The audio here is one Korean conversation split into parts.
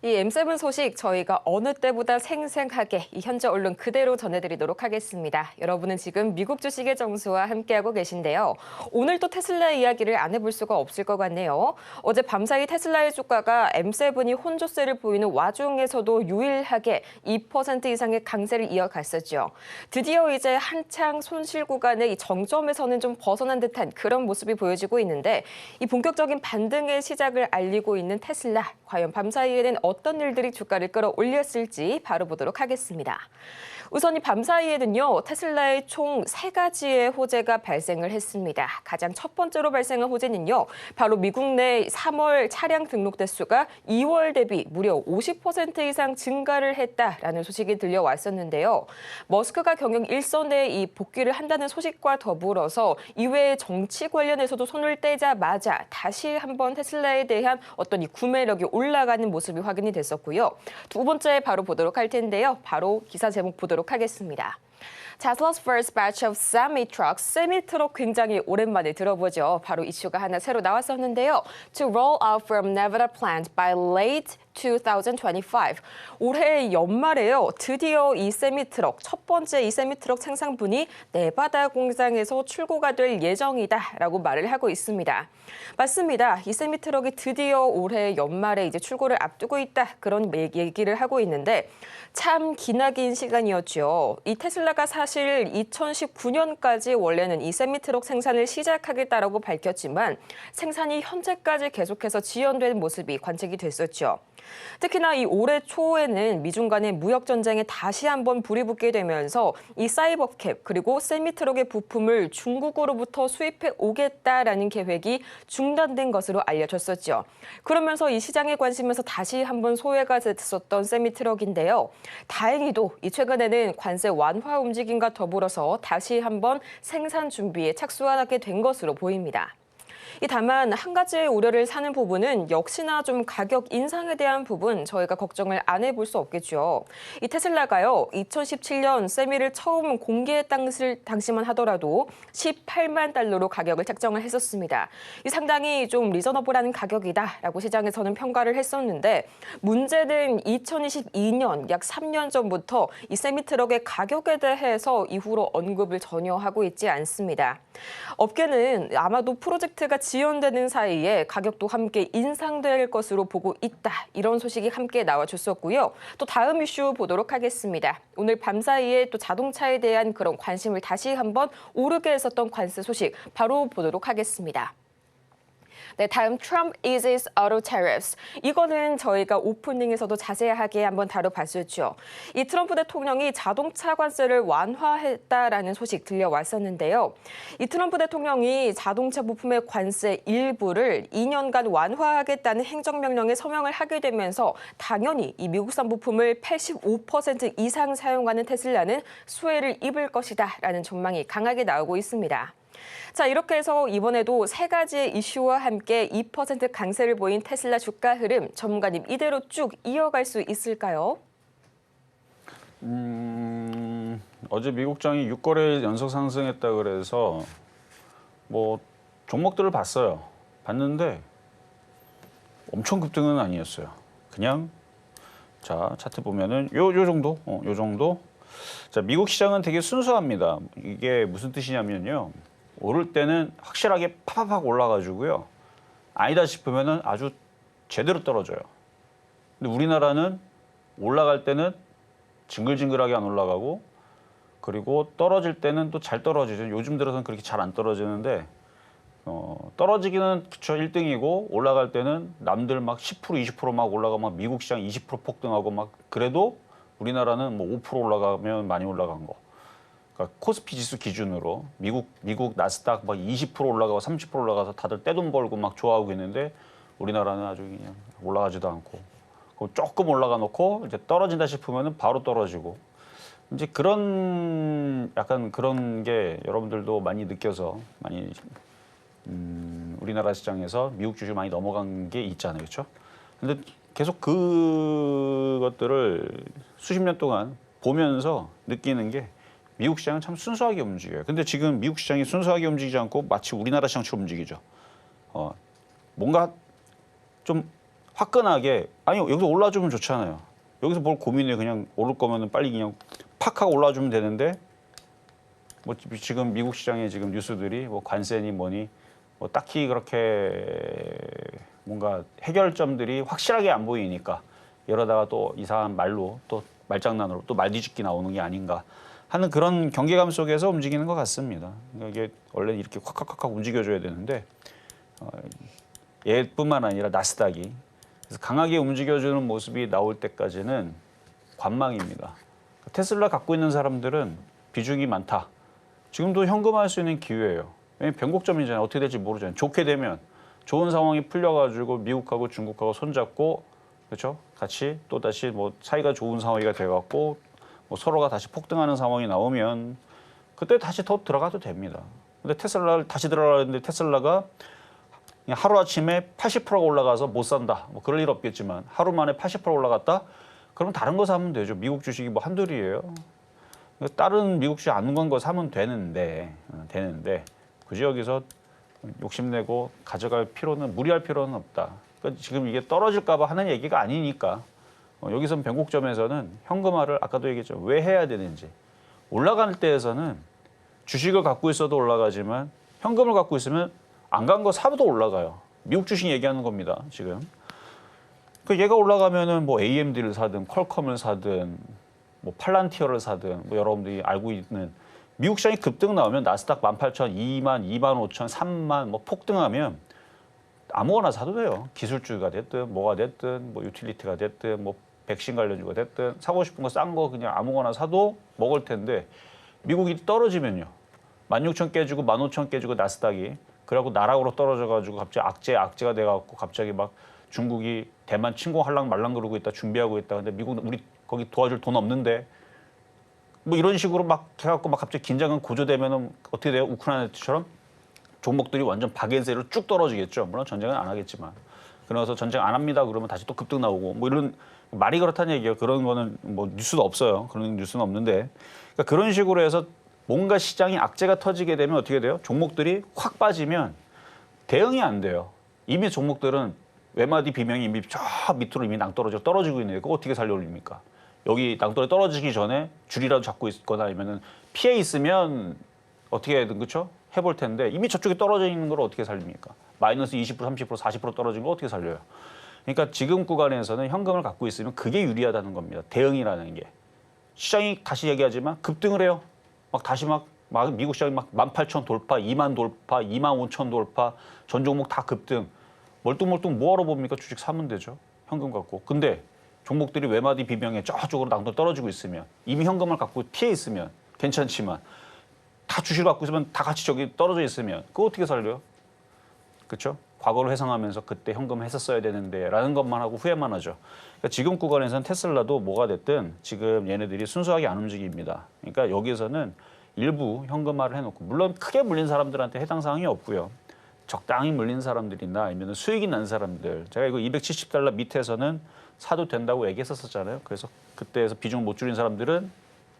이 M7 소식 저희가 어느 때보다 생생하게 이 현재 언론 그대로 전해드리도록 하겠습니다. 여러분은 지금 미국 주식의 정수와 함께하고 계신데요. 오늘 또 테슬라 이야기를 안 해볼 수가 없을 것 같네요. 어제 밤사이 테슬라의 주가가 M7이 혼조세를 보이는 와중에서도 유일하게 2% 이상의 강세를 이어갔었죠. 드디어 이제 한창 손실 구간의 이 정점에서는 좀 벗어난 듯한 그런 모습이 보여지고 있는데 이 본격적인 반등의 시작을 알리고 있는 테슬라. 과연 밤사이에는 어떤 일들이 주가를 끌어올렸을지 바로 보도록 하겠습니다. 우선 이 밤사이에는요, 테슬라의 총 3가지의 호재가 발생을 했습니다. 가장 첫 번째로 발생한 호재는요, 바로 미국 내 3월 차량 등록 대수가 2월 대비 무려 50% 이상 증가를 했다라는 소식이 들려왔었는데요. 머스크가 경영 일선에 이 복귀를 한다는 소식과 더불어서 이외의 정치 관련해서도 손을 떼자마자 다시 한번 테슬라에 대한 어떤 이 구매력이 올라가는 모습이 확인이 됐었고요. 두 번째 바로 보도록 할 텐데요. 바로 기사 제목 보도록 하겠습니다. Tesla's first batch of semi-trucks, 세미트럭 굉장히 오랜만에 들어보죠. 바로 이슈가 하나 새로 나왔었는데요. To roll out from Nevada plant by late 2025. 올해 연말에요. 드디어 이 세미트럭, 첫 번째 이 세미트럭 생산분이 네바다 공장에서 출고가 될 예정이다라고 말을 하고 있습니다. 맞습니다. 이 세미트럭이 드디어 올해 연말에 이제 출고를 앞두고 있다. 그런 얘기를 하고 있는데 참 기나긴 시간이었죠. 이 테슬라가 사실 2019년까지 원래는 이 세미트럭 생산을 시작하겠다라고 밝혔지만 생산이 현재까지 계속해서 지연된 모습이 관측이 됐었죠. 특히나 이 올해 초에는 미중 간의 무역 전쟁에 다시 한번 불이 붙게 되면서 이 사이버캡 그리고 세미트럭의 부품을 중국으로부터 수입해 오겠다라는 계획이 중단된 것으로 알려졌었죠. 그러면서 이 시장에 관심에서 다시 한번 소외가 됐었던 세미트럭인데요. 다행히도 이 최근에는 관세 완화 움직임과 더불어서 다시 한번 생산 준비에 착수하게 된 것으로 보입니다. 다만 한 가지의 우려를 사는 부분은 역시나 좀 가격 인상에 대한 부분 저희가 걱정을 안 해볼 수 없겠죠. 이 테슬라가요. 2017년 세미를 처음 공개했던 당시만 하더라도 18만 달러로 가격을 책정을 했었습니다. 이 상당히 좀 리저너블한 가격이다라고 시장에서는 평가를 했었는데 문제는 2022년 약 3년 전부터 이 세미트럭의 가격에 대해서 이후로 언급을 전혀 하고 있지 않습니다. 업계는 아마도 프로젝트가 지연되는 사이에 가격도 함께 인상될 것으로 보고 있다. 이런 소식이 함께 나와줬었고요. 또 다음 이슈 보도록 하겠습니다. 오늘 밤사이에 또 자동차에 대한 그런 관심을 다시 한번 오르게 했었던 관세 소식 바로 보도록 하겠습니다. 네, 다음 Trump eases auto tariffs. 이거는 저희가 오프닝에서도 자세하게 한번 다뤄봤었죠. 이 트럼프 대통령이 자동차 관세를 완화했다라는 소식 들려왔었는데요. 이 트럼프 대통령이 자동차 부품의 관세 일부를 2년간 완화하겠다는 행정명령에 서명을 하게 되면서 당연히 이 미국산 부품을 85% 이상 사용하는 테슬라는 수혜를 입을 것이다라는 전망이 강하게 나오고 있습니다. 자, 이렇게 해서 이번에도 3가지의 이슈와 함께 2% 강세를 보인 테슬라 주가 흐름, 전문가님 이대로 쭉 이어갈 수 있을까요? 어제 미국장이 6거래 연속 상승했다 그래서 뭐 종목들을 봤어요. 봤는데 엄청 급등은 아니었어요. 그냥 자 차트 보면은 요 정도, 요 정도. 자, 미국 시장은 되게 순수합니다. 이게 무슨 뜻이냐면요. 오를 때는 확실하게 팍팍 올라가지고요. 아니다 싶으면은 아주 제대로 떨어져요. 근데 우리나라는 올라갈 때는 징글징글하게 안 올라가고 그리고 떨어질 때는 또 잘 떨어지죠. 요즘 들어서는 그렇게 잘 안 떨어지는데 떨어지기는 그쵸 1등이고 올라갈 때는 남들 막 10% 20% 막 올라가고 막 미국 시장 20% 폭등하고 막 그래도 우리나라는 뭐 5% 올라가면 많이 올라간 거. 그러니까 코스피 지수 기준으로 미국 나스닥 막 20% 올라가고 30% 올라가서 다들 떼돈 벌고 막 좋아하고 있는데 우리나라는 아주 그냥 올라가지도 않고 조금 올라가 놓고 이제 떨어진다 싶으면은 바로 떨어지고 이제 그런 약간 그런 게 여러분들도 많이 느껴서 많이 우리나라 시장에서 미국 주식 많이 넘어간 게 있잖아요, 그렇죠? 근데 계속 그것들을 수십 년 동안 보면서 느끼는 게 미국 시장은 참 순수하게 움직여요. 근데 지금 미국 시장이 순수하게 움직이지 않고 마치 우리나라 시장처럼 움직이죠. 뭔가 좀 화끈하게 아니 여기서 올라주면 좋잖아요. 여기서 뭘 고민해 그냥 오를 거면은 빨리 그냥 팍 하고 올라주면 되는데 뭐 지금 미국 시장의 지금 뉴스들이 뭐 관세니 뭐니 뭐 딱히 그렇게 뭔가 해결점들이 확실하게 안 보이니까 이러다가 또 이상한 말로 또 말장난으로 또 말뒤집기 나오는 게 아닌가 하는 그런 경계감 속에서 움직이는 것 같습니다. 그러니까 이게 원래 이렇게 콱콱콱콱 움직여줘야 되는데 얘뿐만 아니라 나스닥이 그래서 강하게 움직여주는 모습이 나올 때까지는 관망입니다. 테슬라 갖고 있는 사람들은 비중이 많다. 지금도 현금화할 수 있는 기회예요. 왜냐면 변곡점이잖아요. 어떻게 될지 모르잖아요. 좋게 되면 좋은 상황이 풀려가지고 미국하고 중국하고 손잡고 그렇죠? 같이 또 다시 뭐 사이가 좋은 상황이 돼갖고 뭐 서로가 다시 폭등하는 상황이 나오면 그때 다시 더 들어가도 됩니다. 근데 테슬라를 다시 들어가는데 테슬라가 그냥 하루아침에 80%가 올라가서 못 산다. 뭐 그럴 일 없겠지만 하루 만에 80% 올라갔다? 그러면 다른 거 사면 되죠. 미국 주식이 뭐 한둘이에요. 다른 미국 주식 안 건 거 사면 되는데 굳이 여기서 욕심내고 가져갈 필요는 무리할 필요는 없다. 그러니까 지금 이게 떨어질까 봐 하는 얘기가 아니니까 여기선 변곡점에서는 현금화를 아까도 얘기했죠. 왜 해야 되는지. 올라갈 때에서는 주식을 갖고 있어도 올라가지만 현금을 갖고 있으면 안 간 거 사도 올라가요. 미국 주식 얘기하는 겁니다. 지금. 그 얘가 올라가면은 뭐 AMD를 사든 퀄컴을 사든 뭐 팔란티어를 사든 뭐 여러분들이 알고 있는 미국 시장이 급등 나오면 나스닥 18,000, 2만, 25,000, 3만 뭐 폭등하면 아무거나 사도 돼요. 기술주가 됐든 뭐가 됐든 뭐 유틸리티가 됐든 뭐 백신 관련주가 됐든 사고 싶은 거 싼 거 그냥 아무거나 사도 먹을 텐데 미국이 떨어지면요. 16,000 깨지고 15,000 깨지고 나스닥이 그래갖고 나락으로 떨어져가지고 갑자기 악재가 돼갖고 갑자기 막 중국이 대만 침공할랑 말랑 그러고 있다 준비하고 있다. 근데 미국 우리 거기 도와줄 돈 없는데 뭐 이런 식으로 막 해갖고 막 갑자기 긴장감 고조되면은 어떻게 돼요? 우크라이나처럼 종목들이 완전 박앤세로 쭉 떨어지겠죠. 물론 전쟁은 안 하겠지만. 그래서 전쟁 안 합니다. 그러면 다시 또 급등 나오고 뭐 이런 말이 그렇다는 얘기예요. 그런 거는 뭐 뉴스도 없어요. 그런 뉴스는 없는데 그러니까 그런 식으로 해서 뭔가 시장이 악재가 터지게 되면 어떻게 돼요? 종목들이 확 빠지면 대응이 안 돼요. 이미 종목들은 외마디 비명이 이미 저 밑으로 이미 낭떠러지가 떨어지고 있는데 그거 어떻게 살려올립니까? 여기 낭떠러지 떨어지기 전에 줄이라도 잡고 있거나 아니면은 피해 있으면 어떻게 해야 되든 그렇죠? 해볼 텐데 이미 저쪽에 떨어져 있는 걸 어떻게 살립니까? 마이너스 20%, 30%, 40% 떨어진 거 어떻게 살려요? 그러니까 지금 구간에서는 현금을 갖고 있으면 그게 유리하다는 겁니다. 대응이라는 게. 시장이 다시 얘기하지만 급등을 해요. 막 다시 막 미국 시장이 막 18,000 돌파, 2만 돌파, 25,000 돌파, 전 종목 다 급등. 멀뚱멀뚱 뭐하러 봅니까? 주식 사면 되죠. 현금 갖고. 근데 종목들이 외마디 비명에 저쪽으로 낭떠 떨어지고 있으면 이미 현금을 갖고 피해 있으면 괜찮지만 다 주식을 갖고 있으면 다 같이 저기 떨어져 있으면 그거 어떻게 살려요? 그렇죠? 과거를 회상하면서 그때 현금 했었어야 되는데 라는 것만 하고 후회만 하죠. 그러니까 지금 구간에서는 테슬라도 뭐가 됐든 지금 얘네들이 순수하게 안 움직입니다. 그러니까 여기에서는 일부 현금화를 해놓고 물론 크게 물린 사람들한테 해당 사항이 없고요. 적당히 물린 사람들이나 아니면 수익이 난 사람들 제가 이거 $270 밑에서는 사도 된다고 얘기했었잖아요. 그래서 그때에서 비중 못 줄인 사람들은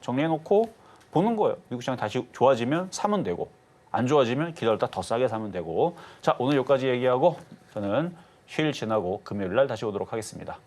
정리해놓고 보는 거예요. 미국 시장이 다시 좋아지면 사면 되고 안 좋아지면 기다렸다 더 싸게 사면 되고 자 오늘 여기까지 얘기하고 저는 휴일 지나고 금요일 날 다시 오도록 하겠습니다.